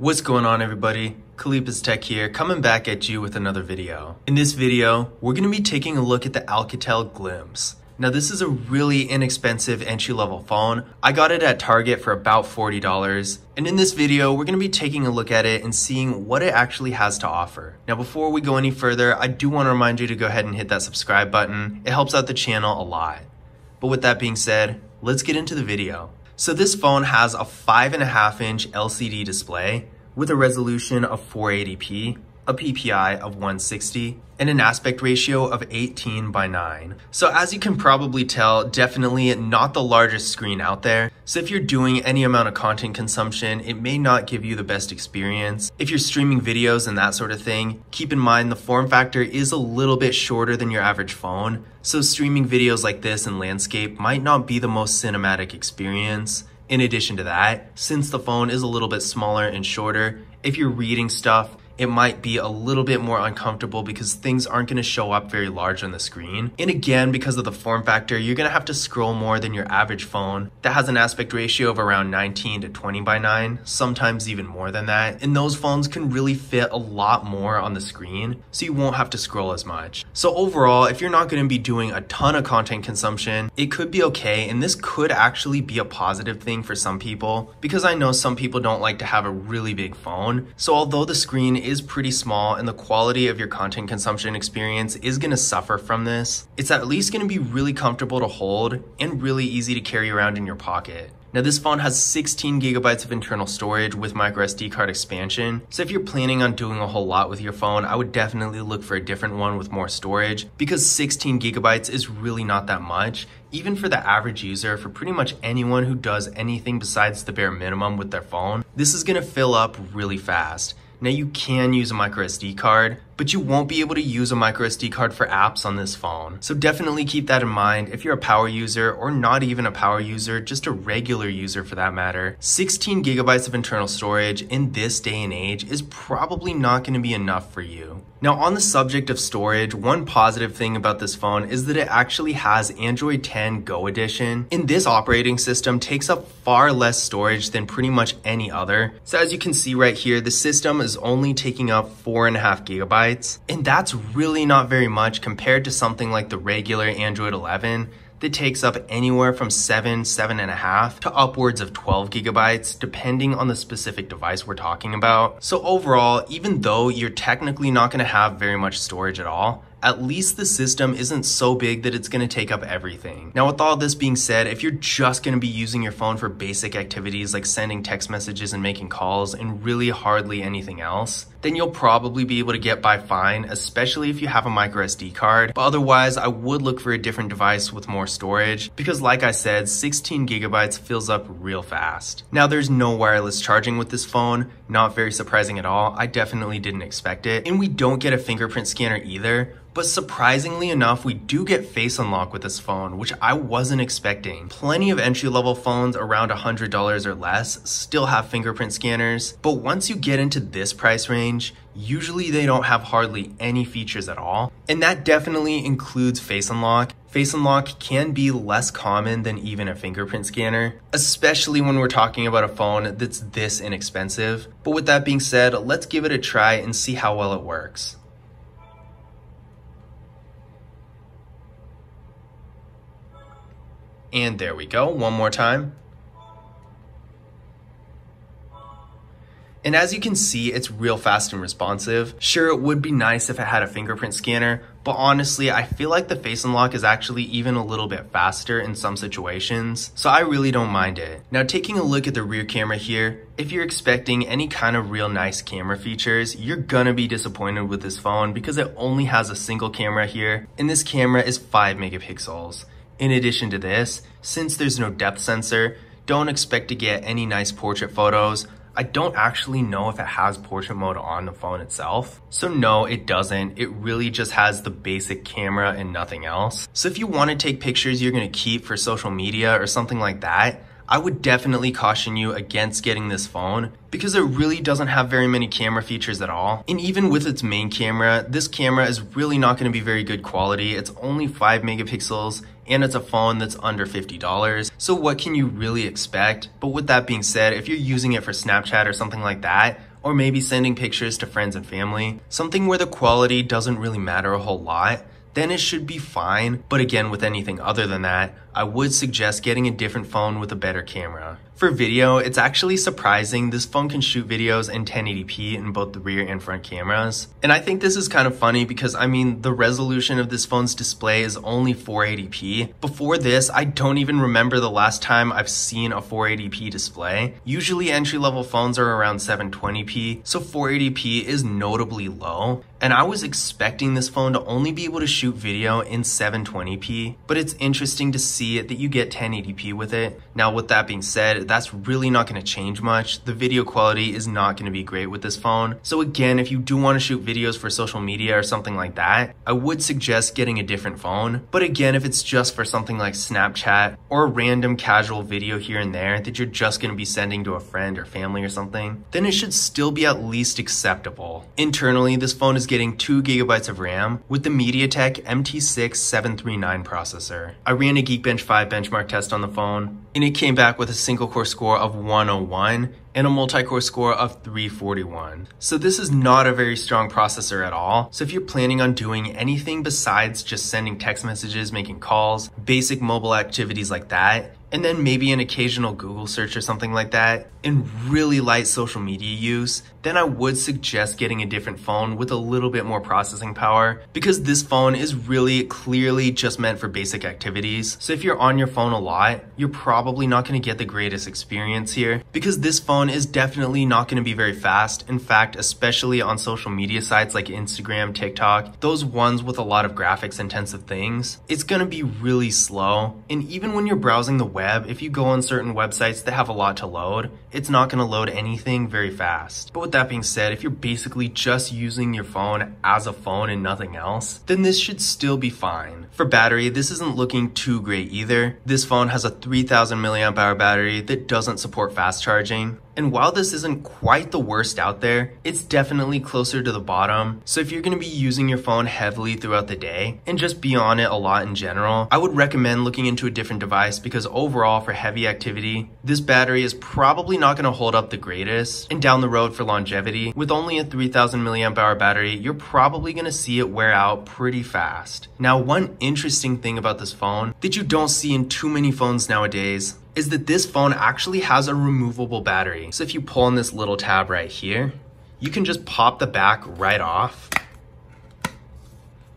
What's going on, everybody? Kalipa's Tech here, coming back at you with another video. In this video, we're going to be taking a look at the Alcatel Glimpse. Now, this is a really inexpensive entry-level phone. I got it at Target for about $40. And in this video, we're going to be taking a look at it and seeing what it actually has to offer. Now, before we go any further, I do want to remind you to go ahead and hit that subscribe button. It helps out the channel a lot. But with that being said, let's get into the video. So this phone has a 5.5-inch LCD display with a resolution of 480p, a PPI of 160, and an aspect ratio of 18:9. So as you can probably tell, definitely not the largest screen out there. So if you're doing any amount of content consumption, it may not give you the best experience. If you're streaming videos and that sort of thing, keep in mind the form factor is a little bit shorter than your average phone. So streaming videos like this in landscape might not be the most cinematic experience. In addition to that, since the phone is a little bit smaller and shorter, if you're reading stuff, it might be a little bit more uncomfortable because things aren't going to show up very large on the screen. And again, because of the form factor, you're going to have to scroll more than your average phone that has an aspect ratio of around 19 to 20:9, sometimes even more than that. And those phones can really fit a lot more on the screen, so you won't have to scroll as much. So overall, if you're not going to be doing a ton of content consumption, it could be okay. And this could actually be a positive thing for some people, because I know some people don't like to have a really big phone. So although the screen is pretty small and the quality of your content consumption experience is going to suffer from this, it's at least going to be really comfortable to hold and really easy to carry around in your pocket. Now, this phone has 16 gigabytes of internal storage with micro SD card expansion. So if you're planning on doing a whole lot with your phone, I would definitely look for a different one with more storage, because 16 gigabytes is really not that much. Even for the average user, for pretty much anyone who does anything besides the bare minimum with their phone, this is going to fill up really fast. Now, you can use a micro SD card, but you won't be able to use a micro SD card for apps on this phone. So definitely keep that in mind if you're a power user, or not even a power user, just a regular user for that matter. 16 gigabytes of internal storage in this day and age is probably not going to be enough for you. Now, on the subject of storage, one positive thing about this phone is that it actually has Android 10 Go Edition, and this operating system takes up far less storage than pretty much any other. So as you can see right here, the system is only taking up 4.5 gigabytes, and that's really not very much compared to something like the regular Android 11 that takes up anywhere from 7.5 to upwards of 12 gigabytes, depending on the specific device we're talking about. So overall, even though you're technically not going to have very much storage at all, at least the system isn't so big that it's going to take up everything. Now, with all this being said, if you're just going to be using your phone for basic activities like sending text messages and making calls and really hardly anything else, then you'll probably be able to get by fine, especially if you have a micro SD card. But otherwise, I would look for a different device with more storage, because like I said, 16 gigabytes fills up real fast. Now, there's no wireless charging with this phone, not very surprising at all. I definitely didn't expect it. And we don't get a fingerprint scanner either. But surprisingly enough, we do get face unlock with this phone, which I wasn't expecting. Plenty of entry-level phones around $100 or less still have fingerprint scanners, but once you get into this price range, usually they don't have hardly any features at all. And that definitely includes face unlock. Face unlock can be less common than even a fingerprint scanner, especially when we're talking about a phone that's this inexpensive. But with that being said, let's give it a try and see how well it works. And there we go, one more time. And as you can see, it's real fast and responsive. Sure, it would be nice if it had a fingerprint scanner, but honestly, I feel like the face unlock is actually even a little bit faster in some situations, so I really don't mind it. Now, taking a look at the rear camera here, if you're expecting any kind of real nice camera features, you're gonna be disappointed with this phone because it only has a single camera here, and this camera is 5 megapixels. In addition to this, since there's no depth sensor, don't expect to get any nice portrait photos. I don't actually know if it has portrait mode on the phone itself. So no, it doesn't. It really just has the basic camera and nothing else. So if you want to take pictures you're going to keep for social media or something like that, I would definitely caution you against getting this phone because it really doesn't have very many camera features at all. And even with its main camera, this camera is really not going to be very good quality. It's only 5 megapixels and it's a phone that's under $50. So what can you really expect? But with that being said, if you're using it for Snapchat or something like that, or maybe sending pictures to friends and family, something where the quality doesn't really matter a whole lot, then it should be fine. But again, with anything other than that, I would suggest getting a different phone with a better camera. For video, it's actually surprising this phone can shoot videos in 1080p in both the rear and front cameras. And I think this is kind of funny because I mean, the resolution of this phone's display is only 480p. Before this, I don't even remember the last time I've seen a 480p display. Usually entry-level phones are around 720p, so 480p is notably low. And I was expecting this phone to only be able to shoot video in 720p, but it's interesting to see that you get 1080p with it. Now, with that being said, that's really not going to change much. The video quality is not going to be great with this phone. So again, if you do want to shoot videos for social media or something like that, I would suggest getting a different phone. But again, if it's just for something like Snapchat or a random casual video here and there that you're just going to be sending to a friend or family or something, then it should still be at least acceptable. Internally, this phone is getting 2 GB of RAM with the MediaTek MT6 739 processor. I ran a Geekbench 5 benchmark test on the phone, and it came back with a single core score of 101 and a multi-core score of 341. So this is not a very strong processor at all. So if you're planning on doing anything besides just sending text messages, making calls, basic mobile activities like that, and then maybe an occasional Google search or something like that, and really light social media use, then I would suggest getting a different phone with a little bit more processing power, because this phone is really clearly just meant for basic activities. So if you're on your phone a lot, you're probably not going to get the greatest experience here, because this phone is definitely not going to be very fast. In fact, especially on social media sites like Instagram, TikTok, those ones with a lot of graphics intensive things, it's going to be really slow. And even when you're browsing the web, if you go on certain websites that have a lot to load, it's not going to load anything very fast. But with that being said, if you're basically just using your phone as a phone and nothing else, then this should still be fine. For battery, this isn't looking too great either. This phone has a 3000 mAh battery that doesn't support fast charging. And while this isn't quite the worst out there, it's definitely closer to the bottom. So if you're going to be using your phone heavily throughout the day and just be on it a lot in general, I would recommend looking into a different device, because overall for heavy activity, this battery is probably not going to hold up the greatest. And down the road for longevity, with only a 3000 mAh battery, you're probably going to see it wear out pretty fast. Now, one interesting thing about this phone that you don't see in too many phones nowadays is that this phone actually has a removable battery. So if you pull on this little tab right here, you can just pop the back right off,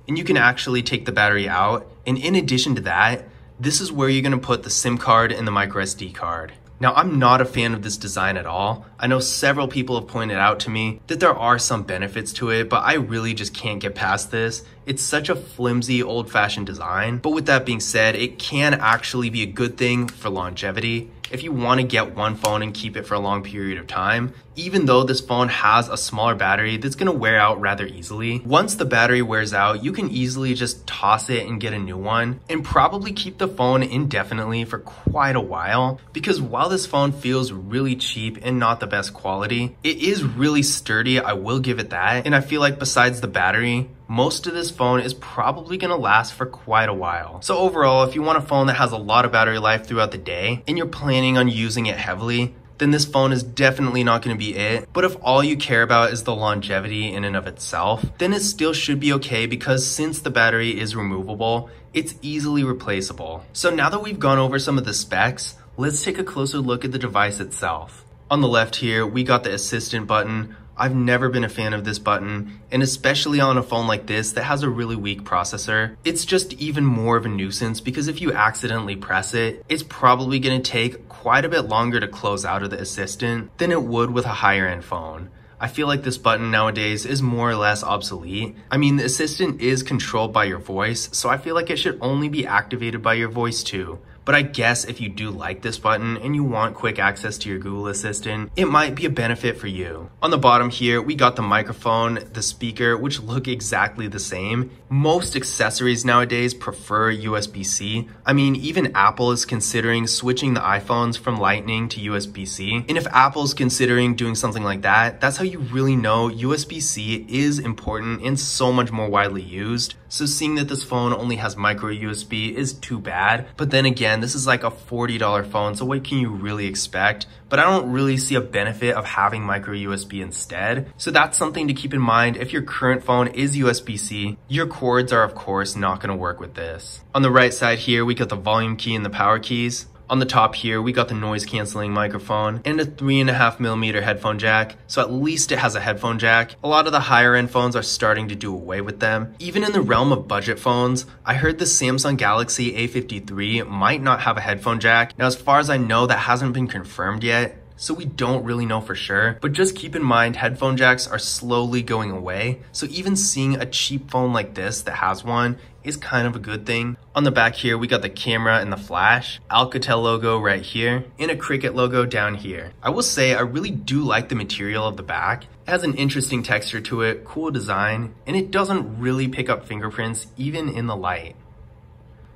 and you can actually take the battery out. And in addition to that, this is where you're gonna put the SIM card and the micro SD card. Now, I'm not a fan of this design at all. I know several people have pointed out to me that there are some benefits to it, but I really just can't get past this. It's such a flimsy, old-fashioned design. But with that being said, it can actually be a good thing for longevity. If you want to get one phone and keep it for a long period of time, even though this phone has a smaller battery that's going to wear out rather easily, once the battery wears out, you can easily just toss it and get a new one, and probably keep the phone indefinitely for quite a while. Because while this phone feels really cheap and not the best quality, it is really sturdy, I will give it that. And I feel like besides the battery, most of this phone is probably going to last for quite a while. So overall, if you want a phone that has a lot of battery life throughout the day and you're planning on using it heavily, then this phone is definitely not going to be it. But if all you care about is the longevity in and of itself, then it still should be okay, because since the battery is removable, it's easily replaceable. So now that we've gone over some of the specs, let's take a closer look at the device itself. On the left here, we got the assistant button. I've never been a fan of this button, and especially on a phone like this that has a really weak processor, it's just even more of a nuisance, because if you accidentally press it, it's probably going to take quite a bit longer to close out of the assistant than it would with a higher end phone. I feel like this button nowadays is more or less obsolete. I mean, the assistant is controlled by your voice, so I feel like it should only be activated by your voice too. But I guess if you do like this button and you want quick access to your Google Assistant, it might be a benefit for you. On the bottom here, we got the microphone, the speaker, which look exactly the same. Most accessories nowadays prefer USB-C. I mean, even Apple is considering switching the iPhones from Lightning to USB-C. And if Apple's considering doing something like that, that's how you really know USB-C is important and so much more widely used. So seeing that this phone only has micro USB is too bad. But then again, this is like a $40 phone, so what can you really expect? But I don't really see a benefit of having micro USB instead. So that's something to keep in mind. If your current phone is USB-C, your cords are of course not gonna work with this. On the right side here, we got the volume key and the power keys. On the top here, we got the noise canceling microphone and a 3.5mm headphone jack, so at least it has a headphone jack. A lot of the higher end phones are starting to do away with them. Even in the realm of budget phones, I heard the Samsung Galaxy A53 might not have a headphone jack. Now, as far as I know, that hasn't been confirmed yet, so we don't really know for sure, but just keep in mind headphone jacks are slowly going away, so even seeing a cheap phone like this that has one is kind of a good thing. On the back here, we got the camera and the flash, Alcatel logo right here, and a Cricket logo down here. I will say I really do like the material of the back. It has an interesting texture to it, cool design, and it doesn't really pick up fingerprints even in the light.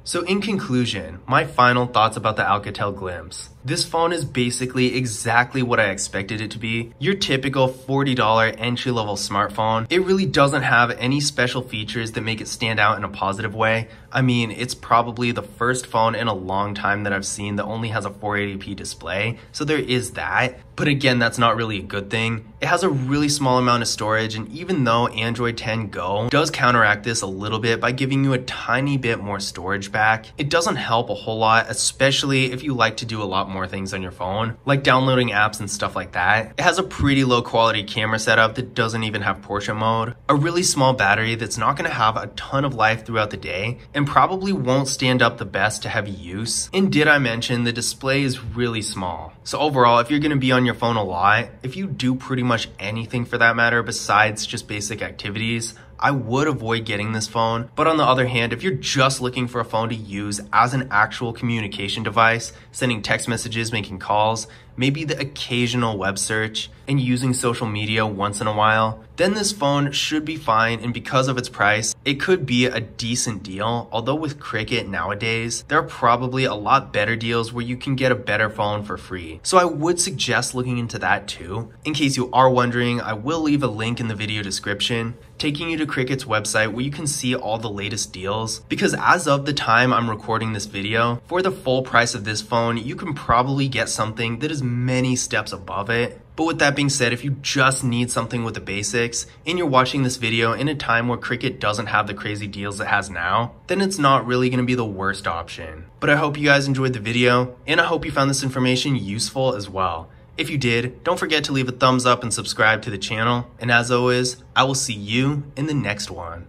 So in conclusion, my final thoughts about the Alcatel Glimpse. This phone is basically exactly what I expected it to be. Your typical $40 entry-level smartphone. It really doesn't have any special features that make it stand out in a positive way. I mean, it's probably the first phone in a long time that I've seen that only has a 480p display, so there is that. But again, that's not really a good thing. It has a really small amount of storage, and even though Android 10 Go does counteract this a little bit by giving you a tiny bit more storage back, it doesn't help a whole lot, especially if you like to do a lot more things on your phone, like downloading apps and stuff like that. It has a pretty low quality camera setup that doesn't even have portrait mode, a really small battery that's not going to have a ton of life throughout the day, and probably won't stand up the best to heavy use. And did I mention the display is really small? So overall, if you're going to be on your phone a lot, if you do pretty much anything for that matter besides just basic activities, I would avoid getting this phone. But on the other hand, if you're just looking for a phone to use as an actual communication device, sending text messages, making calls, maybe the occasional web search, and using social media once in a while, then this phone should be fine, and because of its price, it could be a decent deal. Although with Cricket nowadays, there are probably a lot better deals where you can get a better phone for free. So I would suggest looking into that too. In case you are wondering, I will leave a link in the video description taking you to Cricket's website where you can see all the latest deals. Because as of the time I'm recording this video, for the full price of this phone, you can probably get something that is many steps above it. But with that being said, if you just need something with the basics and you're watching this video in a time where Cricket doesn't have the crazy deals it has now, then it's not really going to be the worst option. But I hope you guys enjoyed the video, and I hope you found this information useful as well. If you did, don't forget to leave a thumbs up and subscribe to the channel. And as always, I will see you in the next one.